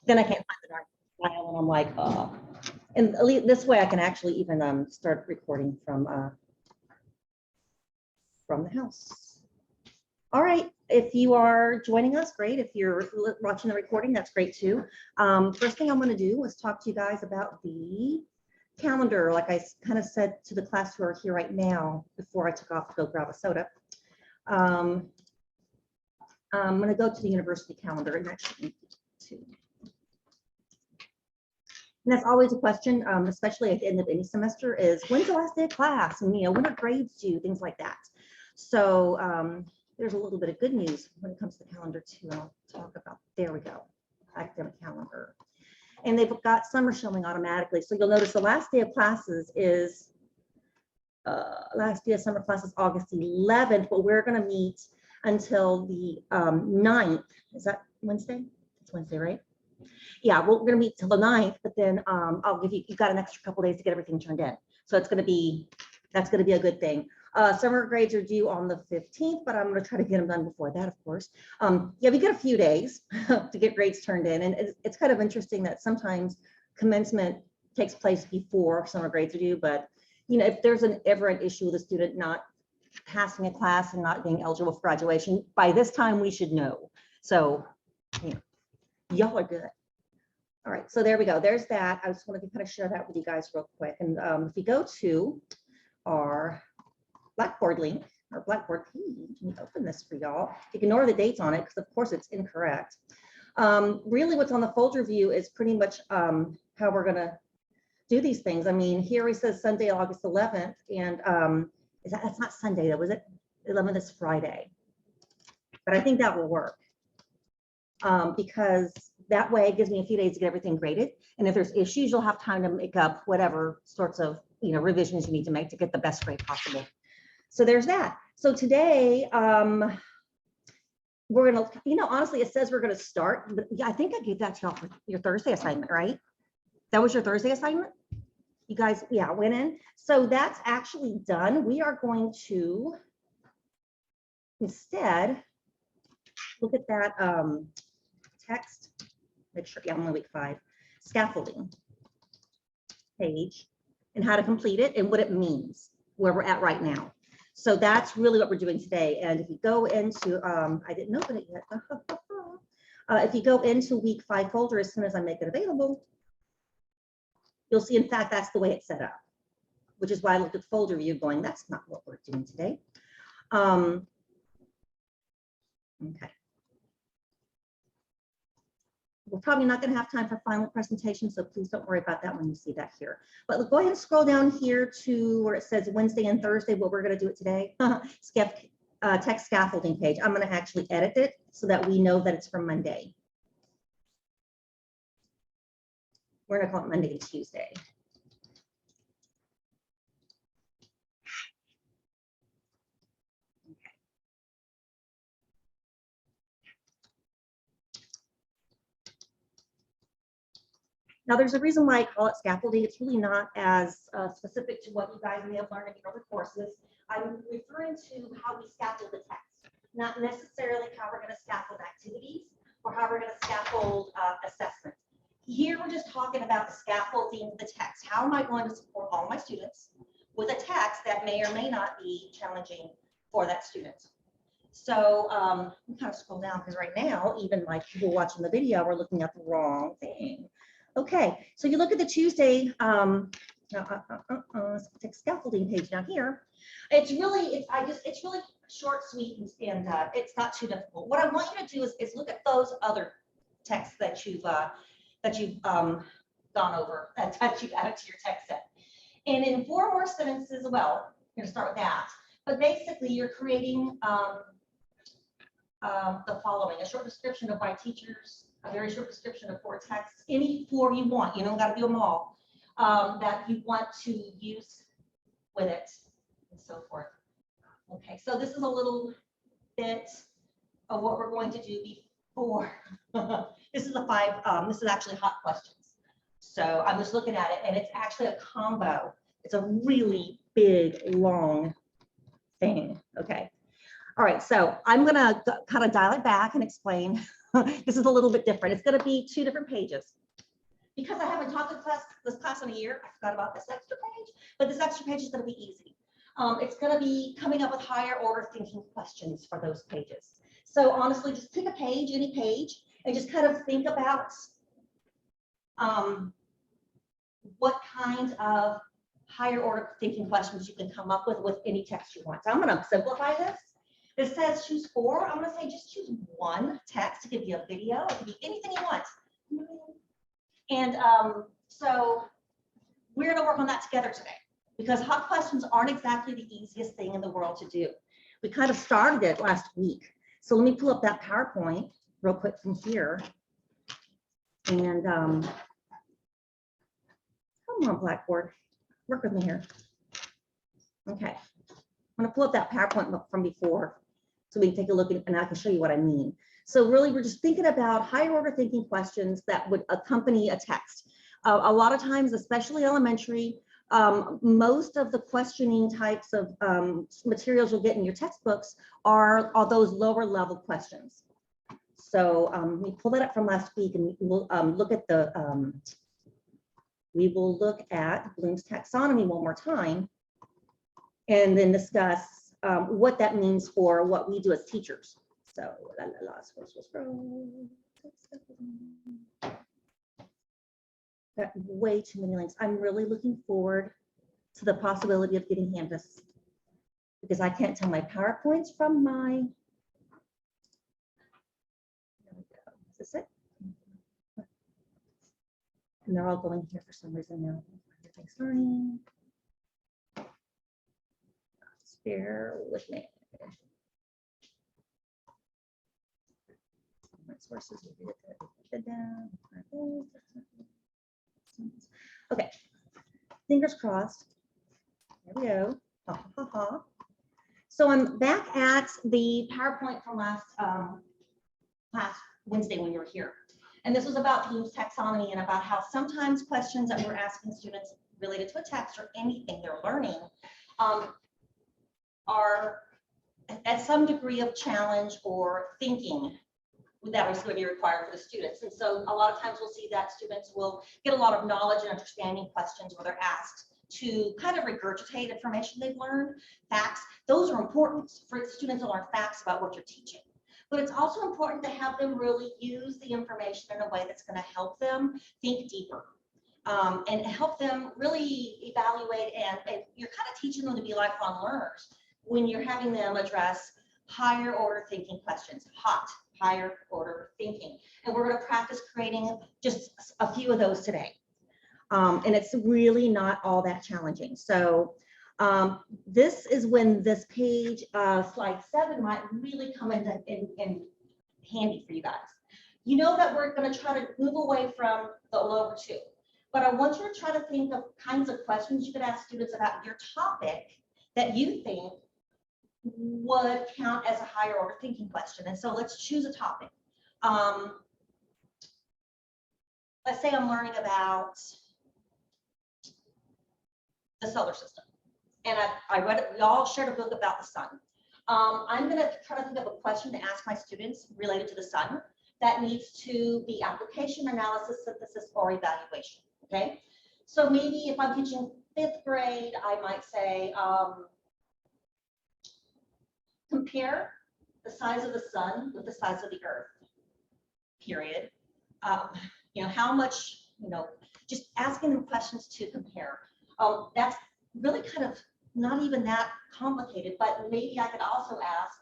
Then I can't find the darn file, and I'm like, oh. And at least this way I can actually even start recording from the house. All right, if you are joining us, great. If you're watching the recording, that's great too. First thing I'm going to do is talk to you guys about the calendar. Like I kind of said to the class who are here right now before I took off to go grab a soda. I'm going to go to the university calendar, and actually to. And that's always a question, especially at the end of any semester, is when's the last day of class? And, when are grades due? Things like that. So there's a little bit of good news when it comes to the calendar too. I'll talk about, there we go, academic calendar. And they've got summer showing automatically. So you'll notice the last day of classes is, last day of summer classes, August 11th, but we're going to meet until the 9th. Is that Wednesday? It's Wednesday, right? Yeah, well, we're going to meet till the 9th, but then I'll give you've got an extra couple days to get everything turned in. So it's going to be, that's going to be a good thing. Summer grades are due on the 15th, but I'm going to try to get them done before that, of course. Yeah, we get a few days to get grades turned in. And it's kind of interesting that sometimes commencement takes place before summer grades are due. But, if there's ever an issue with a student not passing a class and not being eligible for graduation, by this time we should know. So, y'all are good. All right, so there we go. There's that. I just wanted to kind of share that with you guys real quick. And if you go to our Blackboard link, our Blackboard page, let me open this for y'all. Ignore the dates on it because, of course, it's incorrect. Really, what's on the folder view is pretty much how we're going to do these things. I mean, here it says Sunday, August 11th, and that's not Sunday, though, was it? 11th is Friday. But I think that will work because that way it gives me a few days to get everything graded. And if there's issues, you'll have time to make up whatever sorts of revisions you need to make to get the best grade possible. So there's that. So today, we're gonna, honestly, it says we're gonna start, but yeah, I think I gave that to y'all for your Thursday assignment, right? That was your Thursday assignment? You guys, yeah, went in. So that's actually done. We are going to instead look at that text. Make sure, yeah, I'm on week 5, scaffolding page and how to complete it and what it means, where we're at right now. So that's really what we're doing today. And if you go into, I didn't open it yet. If you go into week 5 folder, as soon as I make it available, you'll see, in fact, that's the way it's set up, which is why I looked at folder view going, that's not what we're doing today. Okay. We're probably not going to have time for final presentation, so please don't worry about that when you see that here. But go ahead and scroll down here to where it says Wednesday and Thursday, what we're going to do it today. Text scaffolding page. I'm going to actually edit it so that we know that it's for Monday. We're going to call it Monday and Tuesday. Now, there's a reason why I call it scaffolding. It's really not as specific to what you guys may have learned in your other courses. I'm referring to how we scaffold the text, not necessarily how we're going to scaffold activities or how we're going to scaffold assessment. Here, we're just talking about the scaffolding the text. How am I going to support all my students with a text that may or may not be challenging for that student? So we kind of scroll down because right now, even like people watching the video, we're looking at the wrong thing. Okay, so you look at the Tuesday text scaffolding page down here. It's really, it's really short, sweet, and it's not too difficult. What I want you to do is look at those other texts that you've gone over, that you've added to your text set. And in 4 more sentences, well, you're gonna start with that. But basically, you're creating the following: a short description of why teachers, a very short description of 4 texts, any 4 you want. You don't got to do them all, that you want to use with it, and so forth. Okay, so this is a little bit of what we're going to do before. This is this is actually hot questions. So I'm just looking at it, and it's actually a combo. It's a really big, long thing. Okay. All right, so I'm gonna kind of dial it back and explain This is a little bit different. It's going to be 2 different pages. Because I haven't taught this class in a year, I forgot about this extra page, but this extra page is going to be easy. It's going to be coming up with higher order thinking questions for those pages. So honestly, just pick a page, any page, and just kind of think about what kind of higher order thinking questions you can come up with any text you want. So I'm going to simplify this. It says choose 4. I'm going to say just choose 1 text. It could be a video. It could be anything you want. And so we're going to work on that together today, because hot questions aren't exactly the easiest thing in the world to do. We kind of started it last week. So let me pull up that PowerPoint real quick from here. And come on, Blackboard, work with me here. Okay, I'm going to pull up that PowerPoint from before so we can take a look and I can show you what I mean. So really, we're just thinking about higher order thinking questions that would accompany a text. A lot of times, especially elementary, most of the questioning types of materials you'll get in your textbooks are those lower level questions. So we pull that up from last week, and we'll look at we will look at Bloom's taxonomy one more time, and then discuss what that means for what we do as teachers. So got way too many links. I'm really looking forward to the possibility of getting Canvas, because I can't tell my PowerPoints from my, there we go. Is this it? And they're all going here for some reason now. Thanks, learning. Bear with me. Sources. Okay, fingers crossed. There we go. Ha, ha, ha. So I'm back at the PowerPoint from last Wednesday when you were here. And this was about Bloom's taxonomy and about how sometimes questions that we're asking students related to a text or anything they're learning are at some degree of challenge or thinking that was going to be required for the students. And so a lot of times we'll see that students will get a lot of knowledge and understanding questions where they're asked to kind of regurgitate information they've learned, facts. Those are important for students to learn facts about what you're teaching. But it's also important to have them really use the information in a way that's going to help them think deeper and help them really evaluate. And you're kind of teaching them to be lifelong learners when you're having them address higher order thinking questions, higher order thinking. And we're going to practice creating just a few of those today. And it's really not all that challenging. So this is when this page, slide 7, might really come in handy for you guys. You know that we're going to try to move away from the lower 2, but I want you to try to think of kinds of questions you could ask students about your topic that you think would count as a higher order thinking question. And so let's choose a topic. Let's say I'm learning about the solar system. And I read it, we all shared a book about the sun. I'm going to try to think of a question to ask my students related to the sun that needs to be application, analysis, synthesis, or evaluation. Okay. So maybe if I'm teaching 5th grade, I might say, compare the size of the sun with the size of the earth, period. You know, how much, you know, just asking them questions to compare. That's really kind of not even that complicated, but maybe I could also ask,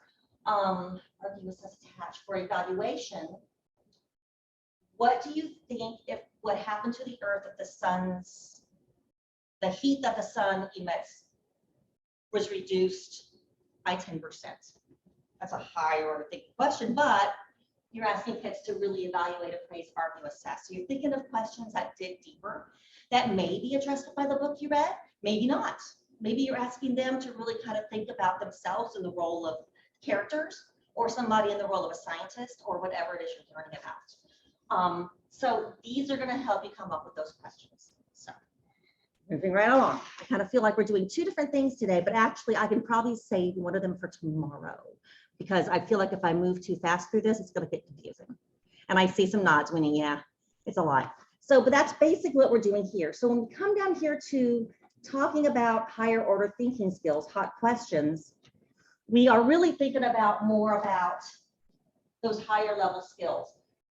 argue assess attach for evaluation. What do you think if what happened to the earth if the heat that the sun emits was reduced by 10%? That's a higher order thinking question, but you're asking kids to really evaluate, appraise, argue, assess. So you're thinking of questions that dig deeper, that may be addressed by the book you read, maybe not. Maybe you're asking them to really kind of think about themselves in the role of characters, or somebody in the role of a scientist, or whatever it is you're learning about. So these are going to help you come up with those questions. So moving right along. I kind of feel like we're doing 2 different things today, but actually I can probably save one of them for tomorrow, because I feel like if I move too fast through this, it's going to get confusing. And I see some nods, Winnie. Yeah, it's a lot. So, but that's basically what we're doing here. So when we come down here to talking about higher order thinking skills, hot questions, we are really thinking about more about those higher level skills.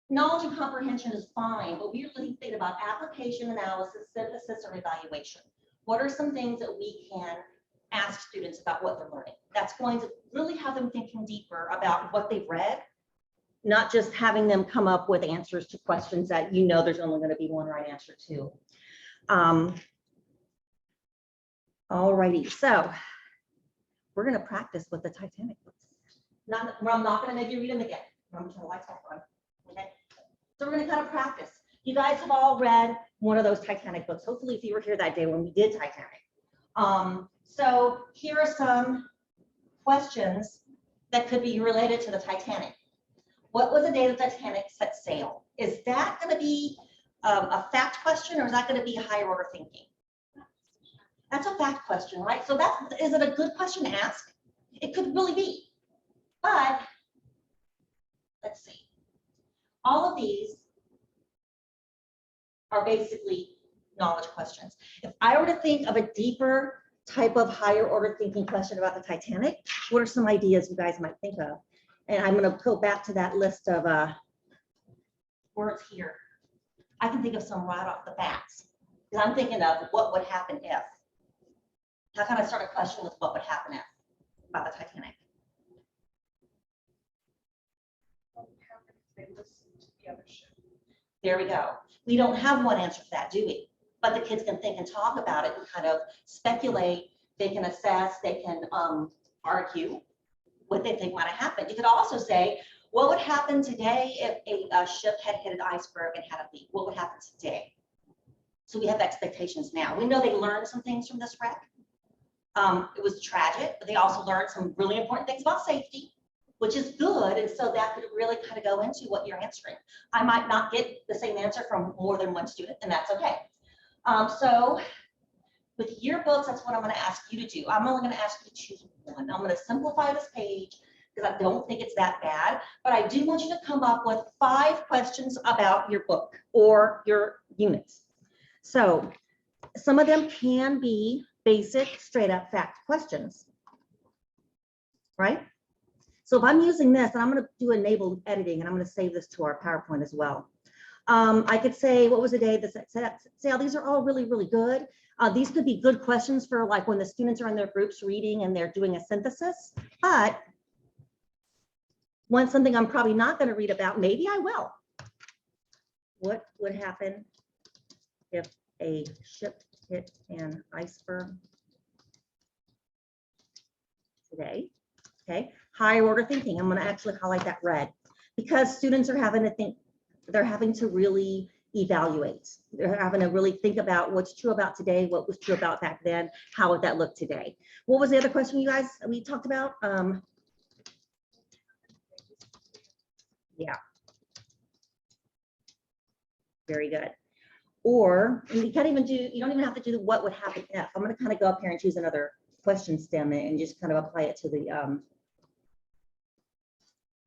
Knowledge and comprehension is fine, but we're really thinking about application, analysis, synthesis, or evaluation. What are some things that we can ask students about what they're learning? That's going to really have them thinking deeper about what they've read, not just having them come up with answers to questions that you know there's only going to be one right answer to. All righty, so we're going to practice with the Titanic books. I'm not going to make you read them again. I'm going to turn the lights back on. Okay, so we're going to kind of practice. You guys have all read one of those Titanic books. Hopefully, if you were here that day when we did Titanic. So here are some questions that could be related to the Titanic. What was the day the Titanic set sail? Is that going to be a fact question, or is that going to be higher order thinking? That's a fact question, right? So is it a good question to ask? It could really be. But let's see. All of these are basically knowledge questions. If I were to think of a deeper type of higher order thinking question about the Titanic, what are some ideas you guys might think of? And I'm going to go back to that list of words here. I can think of some right off the bat. Because I'm thinking of what would happen if. How can I start a question with what would happen if about the Titanic? What would happen if they listened to the other ship? There we go. We don't have one answer for that, do we? But the kids can think and talk about it and kind of speculate. They can assess, they can argue what they think might have happened. You could also say, what would happen today if a ship had hit an iceberg and had a leak? What would happen today? So we have expectations now. We know they learned some things from this wreck. It was tragic, but they also learned some really important things about safety, which is good. And so that could really kind of go into what you're answering. I might not get the same answer from more than one student, and that's okay. So with yearbooks, that's what I'm going to ask you to do. I'm only going to ask you to choose one. I'm going to simplify this page because I don't think it's that bad, but I do want you to come up with 5 questions about your book or your units. So some of them can be basic, straight up fact questions, right? So if I'm using this, and I'm going to do enabled editing, and I'm going to save this to our PowerPoint as well. I could say, what was the day that set sail? These are all really, really good. These could be good questions for like when the students are in their groups reading and they're doing a synthesis. But something I'm probably not going to read about, maybe I will. What would happen if a ship hit an iceberg today? Okay, higher order thinking. I'm going to actually highlight that red because students are having to think. They're having to really evaluate. They're having to really think about what's true about today, what was true about back then, how would that look today? What was the other question you guys we talked about? Yeah. Very good. Or you can't even do, you don't even have to do what would happen if. I'm going to kind of go up here and choose another question stem and just kind of apply it to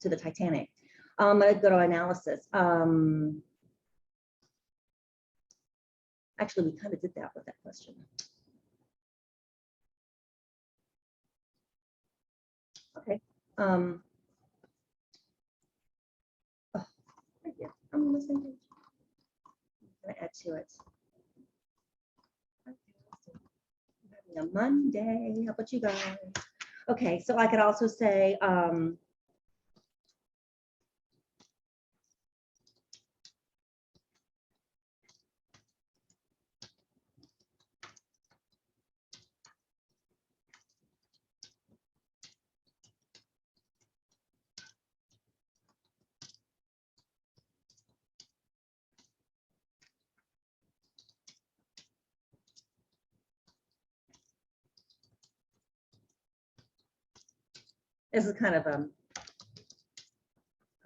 the Titanic. I'm going to go to analysis. Actually, we kind of did that with that question. Okay. Oh, right here. I'm listening. I'm going to add to it. Okay, a Monday. How about you guys? Okay, so I could also say, this is kind of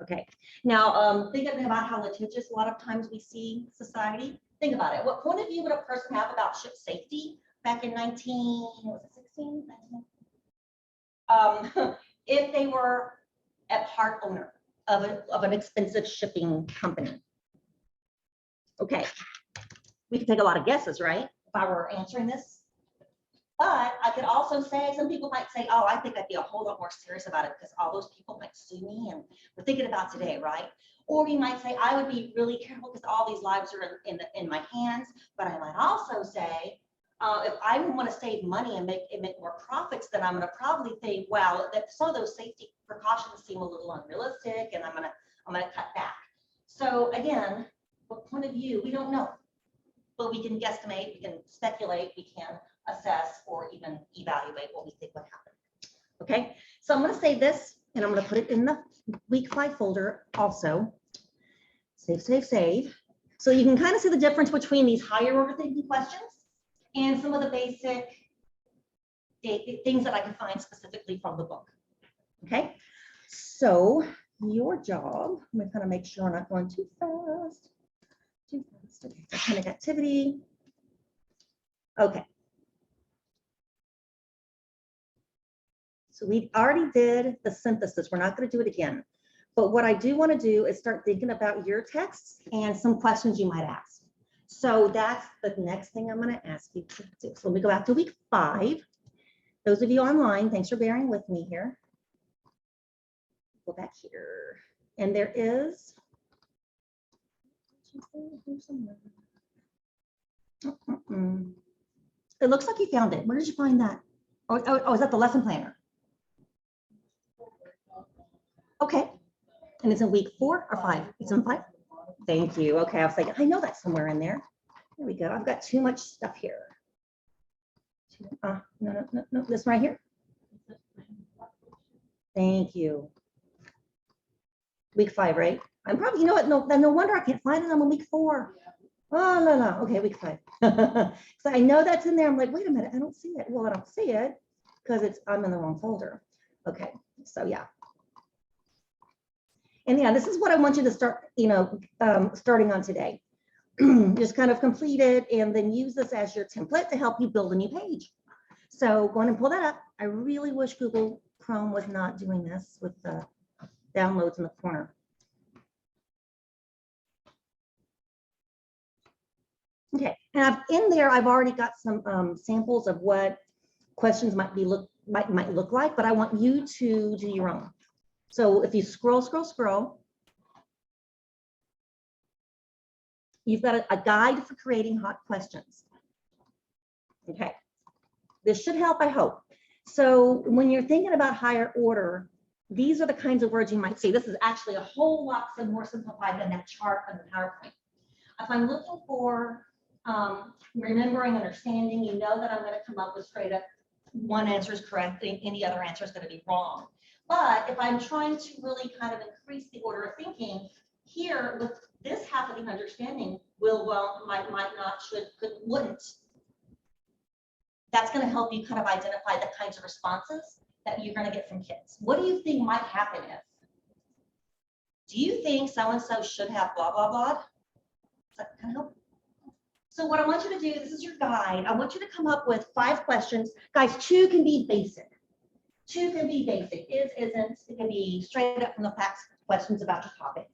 okay. Now thinking about how litigious a lot of times we see society. Think about it. What point of view would a person have about ship safety back in 1916? If they were a part owner of an expensive shipping company. Okay, we could take a lot of guesses, right? If I were answering this. But I could also say, some people might say, oh, I think I'd be a whole lot more serious about it because all those people might sue me, and we're thinking about today, right? Or you might say, I would be really careful because all these lives are in my hands. But I might also say, if I want to save money and make more profits, then I'm going to probably think, well, that some of those safety precautions seem a little unrealistic, and I'm going to cut back. So again, what point of view, we don't know, but we can guesstimate, we can speculate, we can assess, or even evaluate what we think would happen. Okay, so I'm going to save this, and I'm going to put it in the week 5 folder also. Save, save, save. So you can kind of see the difference between these higher order thinking questions and some of the basic things that I can find specifically from the book. Okay, so your job, I'm going to kind of make sure I'm not going too fast. Too fast. Okay, dynamic activity. Okay. So we already did the synthesis. We're not going to do it again. But what I do want to do is start thinking about your texts and some questions you might ask. So that's the next thing I'm going to ask you to do. So let me go back to week 5. Those of you online, thanks for bearing with me here. Go back here. And there is, it looks like you found it. Where did you find that? Oh, is that the lesson planner? Okay. And it's in week 4 or 5? It's in 5? Thank you. Okay, I was like, I know that's somewhere in there. There we go. I've got too much stuff here. No, this right here. Thank you. Week 5, right? I'm probably, you know what? No wonder I can't find it. I'm in week 4. Oh, no. Okay, week 5. So I know that's in there. I'm like, wait a minute, I don't see it. Well, I don't see it because I'm in the wrong folder. Okay, so yeah. And yeah, this is what I want you to start, starting on today. Just kind of complete it and then use this as your template to help you build a new page. So go on and pull that up. I really wish Google Chrome was not doing this with the downloads in the corner. Okay, and in there, I've already got some samples of what questions might look like, but I want you to do your own. So if you scroll, you've got a guide for creating hot questions. Okay, this should help, I hope. So when you're thinking about higher order, these are the kinds of words you might see. This is actually a whole lot more simplified than that chart on the PowerPoint. If I'm looking for remembering, understanding, you know that I'm going to come up with straight up one answer is correct, any other answer is going to be wrong. But if I'm trying to really kind of increase the order of thinking, here with this half of the understanding, will, well, might not, should, could, wouldn't. That's going to help you kind of identify the kinds of responses that you're going to get from kids. What do you think might happen if? Do you think so-and-so should have blah, blah, blah? Does that kind of help? So what I want you to do, this is your guide. I want you to come up with 5 questions. Guys, 2 can be basic. 2 can be basic. Is, isn't. It can be straight up from the facts questions about your topic.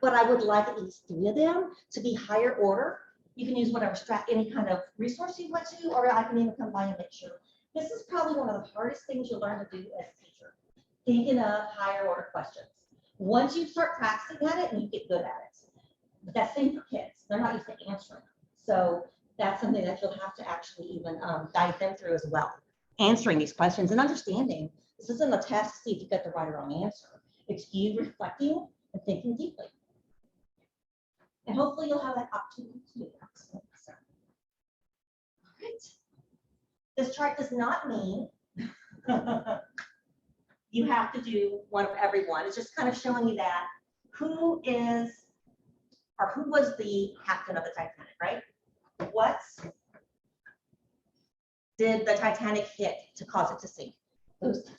But I would like at least 3 of them to be higher order. You can use whatever any kind of resource you want to, or I can even combine a mixture. This is probably one of the hardest things you'll learn to do as a teacher, thinking of higher order questions. Once you start practicing at it, and you get good at it. But that's the same for kids. They're not used to answering. So that's something that you'll have to actually even guide them through as well. Answering these questions and understanding. This isn't a test to see if you get the right or wrong answer. It's you reflecting and thinking deeply. And hopefully you'll have that opportunity to do that. So, all right. This chart does not mean you have to do one of every one. It's just kind of showing you that who is, or who was the captain of the Titanic, right? What did the Titanic hit to cause it to sink?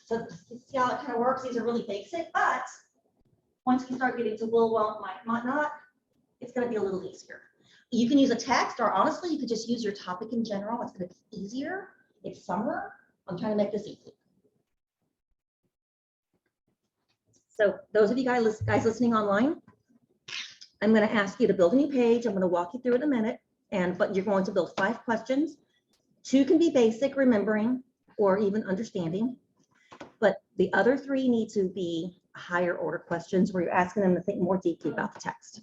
So see how it kind of works? These are really basic, but once you start getting to will, won't, might not, it's going to be a little easier. You can use a text, or honestly, you could just use your topic in general. It's going to be easier. It's summer. I'm trying to make this easy. So those of you guys listening online, I'm going to ask you to build a new page. I'm going to walk you through it in a minute, but you're going to build 5 questions. 2 can be basic, remembering, or even understanding, but the other 3 need to be higher order questions where you're asking them to think more deeply about the text.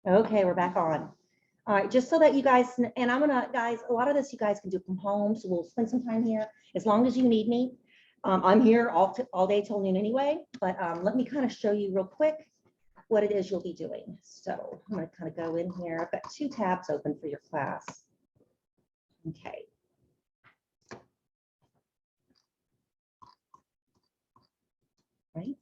Okay, we're back on. All right, just so that you guys, and I'm gonna, guys, a lot of this you guys can do from home, so we'll spend some time here as long as you need me. I'm here all day till noon anyway, but let me kind of show you real quick what it is you'll be doing. So I'm gonna kind of go in here. I've got 2 tabs open for your class. Okay. Right.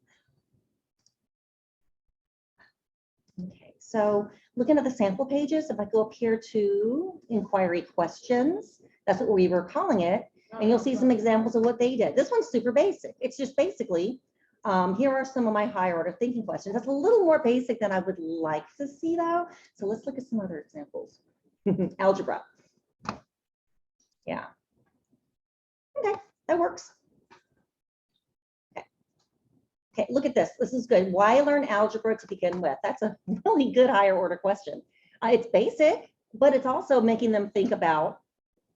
Okay, so looking at the sample pages, if I go up here to inquiry questions, that's what we were calling it, and you'll see some examples of what they did. This one's super basic. It's just basically, here are some of my higher order thinking questions. That's a little more basic than I would like to see though. So let's look at some other examples. Algebra. Yeah. Okay, that works. Okay, look at this. This is good. Why learn algebra to begin with? That's a really good higher order question. It's basic, but it's also making them think about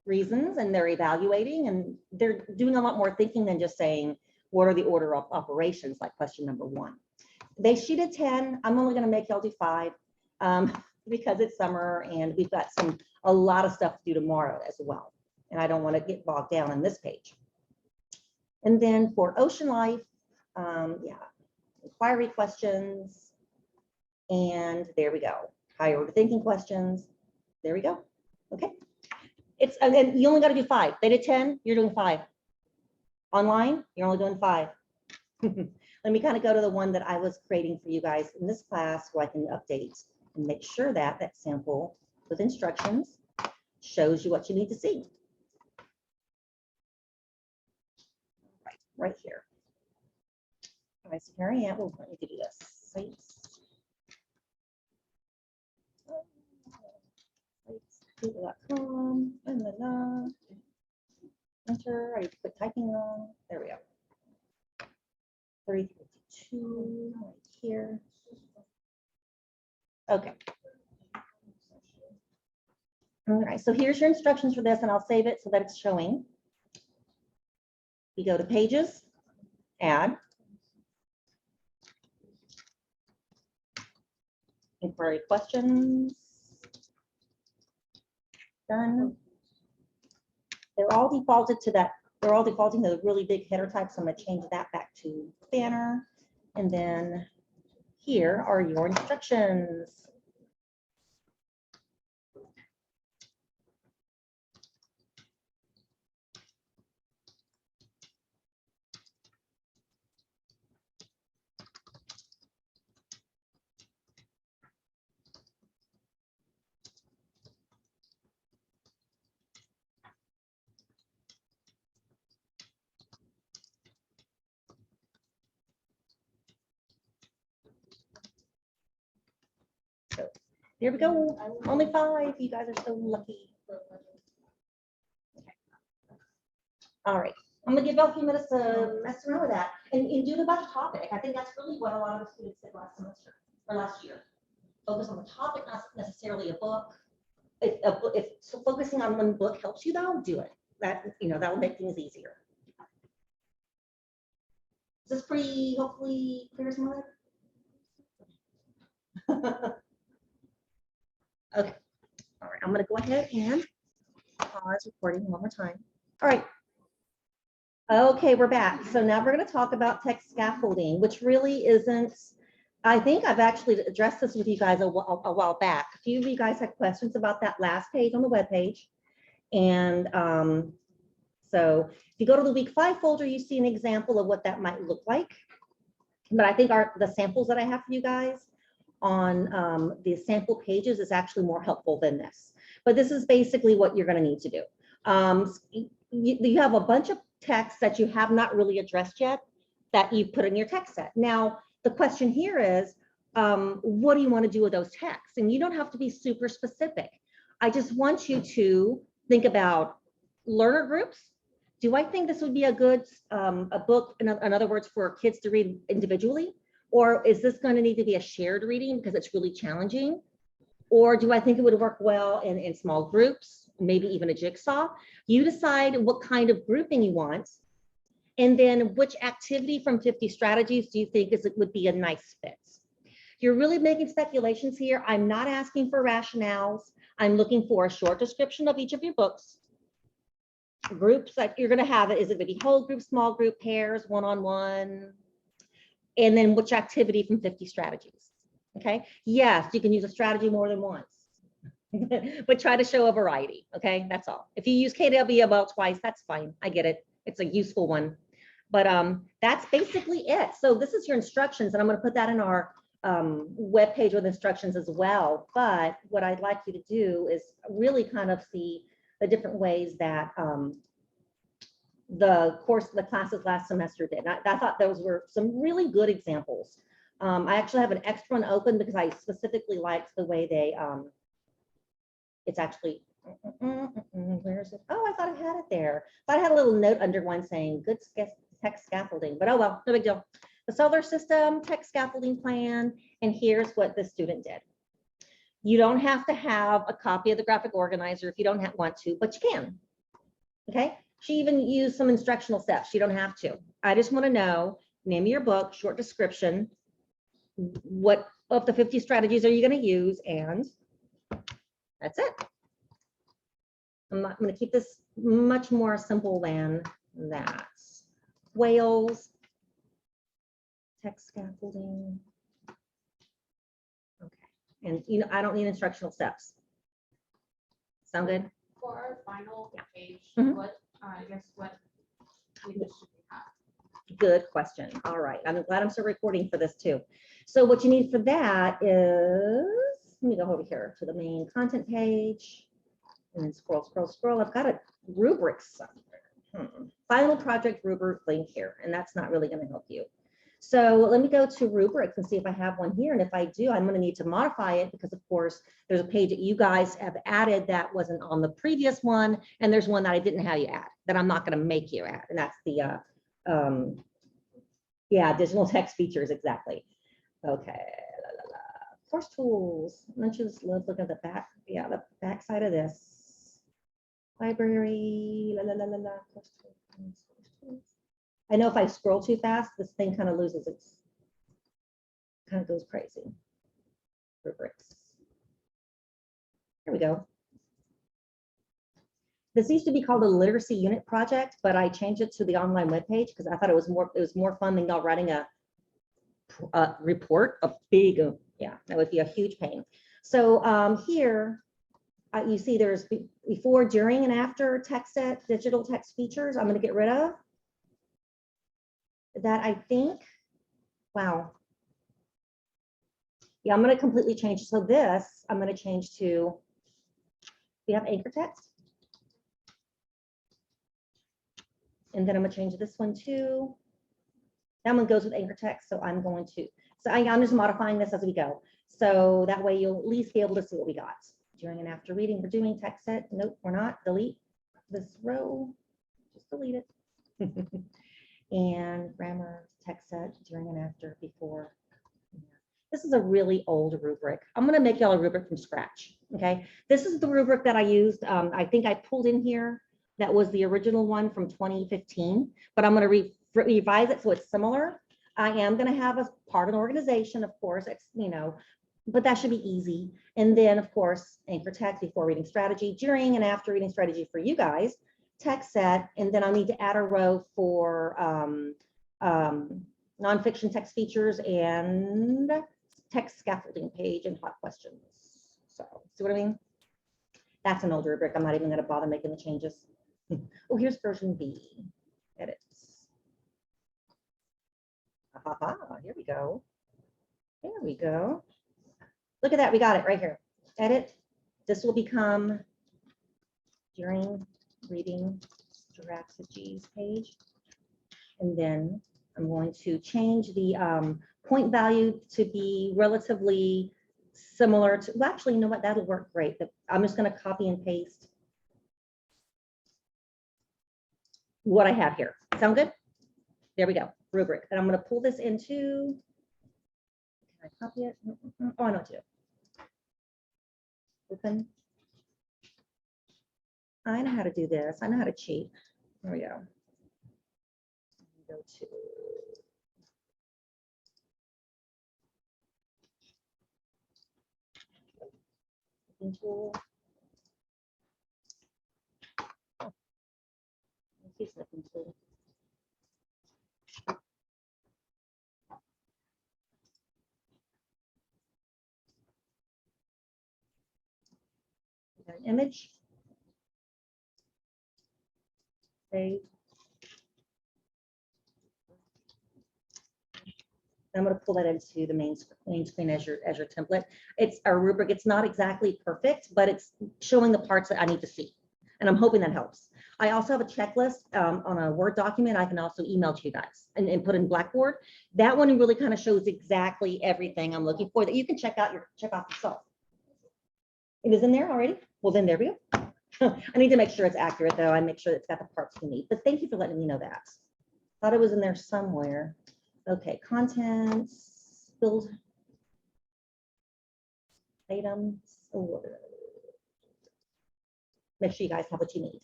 reasons, and they're evaluating, and they're doing a lot more thinking than just saying, what are the order of operations, like question number 1. They sheeted 10. I'm only going to make y'all do 5 because it's summer and we've got a lot of stuff to do tomorrow as well. And I don't want to get bogged down on this page. And then for ocean life, yeah, inquiry questions, and there we go. Higher order thinking questions. There we go. Okay. And then you only got to do 5. They did 10. You're doing 5. Online, you're only doing 5. Let me kind of go to the one that I was creating for you guys in this class, so I can update and make sure that that sample with instructions shows you what you need to see. Right here. All right, so here I am. We'll let me do this. Google.com. Enter. I put typing wrong. There we go. 352 right here. Okay. All right, so here's your instructions for this, and I'll save it so that it's showing. You go to pages, add, inquiry questions, done. They're all defaulted to that. They're all defaulting to the really big header type, so I'm going to change that back to banner. And then here are your instructions. Here we go. Only 5. You guys are so lucky. Okay. All right. I'm going to give y'all a few minutes to mess around with that and do the about the topic. I think that's really what a lot of the students did last semester or last year. Focus on the topic, not necessarily a book. If so focusing on one book helps you, though, do it. That will make things easier. Is this pretty hopefully clear as mud? Okay. All right. I'm going to go ahead and pause recording one more time. All right. Okay, we're back. So now we're going to talk about text scaffolding, which really isn't, I think I've actually addressed this with you guys a while back. A few of you guys had questions about that last page on the web page. And so if you go to the week 5 folder, you see an example of what that might look like. But I think the samples that I have for you guys on the sample pages is actually more helpful than this. But this is basically what you're going to need to do. You have a bunch of text that you have not really addressed yet that you put in your text set. Now, The question here is, what do you want to do with those texts? And you don't have to be super specific. I just want you to think about learner groups. Do I think this would be a good a book, in other words, for kids to read individually? Or is this going to need to be a shared reading because it's really challenging? Or do I think it would work well in small groups, maybe even a jigsaw? You decide what kind of grouping you want. And then which activity from 50 strategies do you think would be a nice fit? You're really making speculations here. I'm not asking for rationales. I'm looking for a short description of each of your books. Groups that you're going to have, is it going to be whole group, small group, pairs, one-on-one? And then which activity from 50 strategies? Okay. Yes, you can use a strategy more than once, but try to show a variety. Okay, that's all. If you use KW about twice, that's fine. I get it. It's a useful one. But that's basically it. So this is your instructions, and I'm going to put that in our web page with instructions as well. But what I'd like you to do is really kind of see the different ways that the classes last semester did. I thought those were some really good examples. I actually have an extra one open because I specifically liked the way they, it's actually, where is it? Oh, I thought I had it there. But I had a little note under one saying good text scaffolding, but oh well, no big deal. The solar system text scaffolding plan, and here's what the student did. You don't have to have a copy of the graphic organizer if you don't want to, but you can. Okay, she even used some instructional steps. You don't have to. I just want to know, name of your book, short description, what of the 50 strategies are you going to use, and that's it. I'm going to keep this much more simple than that. Whales, text scaffolding. Okay, and you know, I don't need instructional steps. Sound good? For our final page, Mhm. what, I guess, what pages should we have? Good question. All right, I'm glad I'm still recording for this too. So what you need for that is, let me go over here to the main content page and then scroll, scroll, scroll. I've got a rubric somewhere. Final project rubric link here, and that's not really going to help you. So let me go to rubrics and see if I have one here. And if I do, I'm going to need to modify it because, of course, there's a page that you guys have added that wasn't on the previous one. And there's one that I didn't have you add that I'm not going to make you add. And that's the, yeah, digital text features. Exactly. Okay. Course tools. Let's just look at the back. Yeah, the back side of this. Library. Course tools. I know if I scroll too fast, this thing kind of loses its, kind of goes crazy. Rubrics. Here we go. This used to be called a literacy unit project, but I changed it to the online webpage because I thought it was more fun than y'all writing a report, a big, yeah, that would be a huge pain. So here you see there's before, during, and after text set, digital text features. I'm going to get rid of that, I think. Wow. Yeah, I'm going to completely change. So this, I'm going to change to, we have anchor text. And then I'm going to change this one too. That one goes with anchor text. So I'm going to, so I'm just modifying this as we go. So that way you'll at least be able to see what we got. During and after reading, we're doing text set. Nope, we're not. Delete this row. Just delete it. And grammar, text set, during and after, before. This is a really old rubric. I'm going to make y'all a rubric from scratch. Okay, this is the rubric that I used. I think I pulled in here. That was the original one from 2015, but I'm going to revise it so it's similar. I am going to have a part of an organization, of course. It's, you know, but that should be easy. And then, of course, anchor text, before reading strategy, during and after reading strategy for you guys. Text set, and then I'll need to add a row for nonfiction text features and text scaffolding page and hot questions. So, see what I mean? That's an old rubric. I'm not even going to bother making the changes. Oh, here's version B. Edits. Here we go. There we go. Look at that. We got it right here. Edit. This will become during reading strategies page. And then I'm going to change the point value to be relatively similar to, well, actually, you know what, that'll work great. I'm just going to copy and paste what I have here. Sound good? There we go, rubric. And I'm going to pull this into, can I copy it? Oh, I know what to do. Open. I know how to do this. I know how to cheat. There we go. Go to tool. Tool. An image. Save. I'm going to pull that into the main screen as your template. It's our rubric. It's not exactly perfect, but it's showing the parts that I need to see. And I'm hoping that helps. I also have a checklist on a Word document. I can also email to you guys and put in Blackboard. That one really kind of shows exactly everything I'm looking for that you can check off yourself. It is in there already? Well, then there we go. I need to make sure it's accurate though. I make sure it's got the parts we need, but thank you for letting me know that. Thought it was in there somewhere. Okay, contents, build items. Oh, make sure you guys have what you need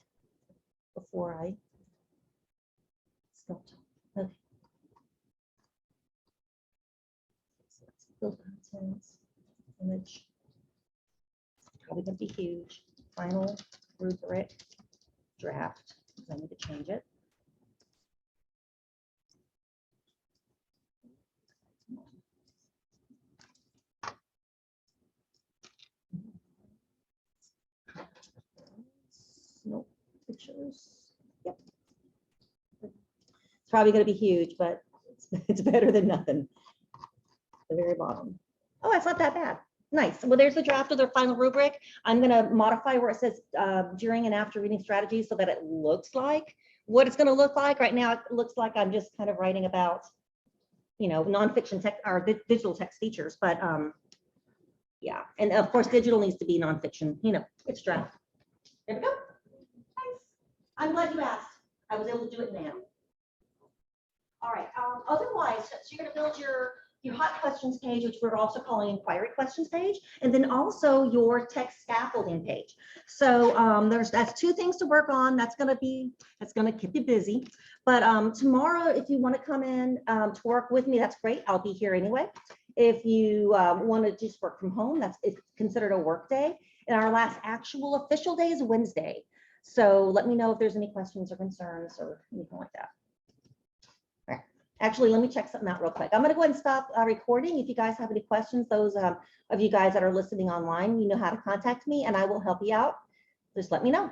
before I start. Okay. So let's build contents, image. Probably gonna be huge. Final rubric draft. I need to change it. Nope, pictures. Yep. It's probably going to be huge, but it's better than nothing. The very bottom. Oh, it's not that bad. Nice. Well, there's the draft of their final rubric. I'm going to modify where it says during and after reading strategies so that it looks like what it's going to look like. Right now, it looks like I'm just kind of writing about, you know, nonfiction text or digital text features. But yeah, and of course, digital needs to be nonfiction. You know, it's draft. There we go. I'm glad you asked. I was able to do it now. All right. Otherwise, so you're going to build your hot questions page, which we're also calling inquiry questions page, and then also your text scaffolding page. So that's two things to work on. That's going to keep you busy. But tomorrow, if you want to come in to work with me, that's great. I'll be here anyway. If you want to just work from home, it's considered a work day. And our last actual official day is Wednesday. So let me know if there's any questions or concerns or anything like that. All right. Actually, let me check something out real quick. I'm going to go ahead and stop recording. If you guys have any questions, those of you guys that are listening online, you know how to contact me and I will help you out. Just let me know.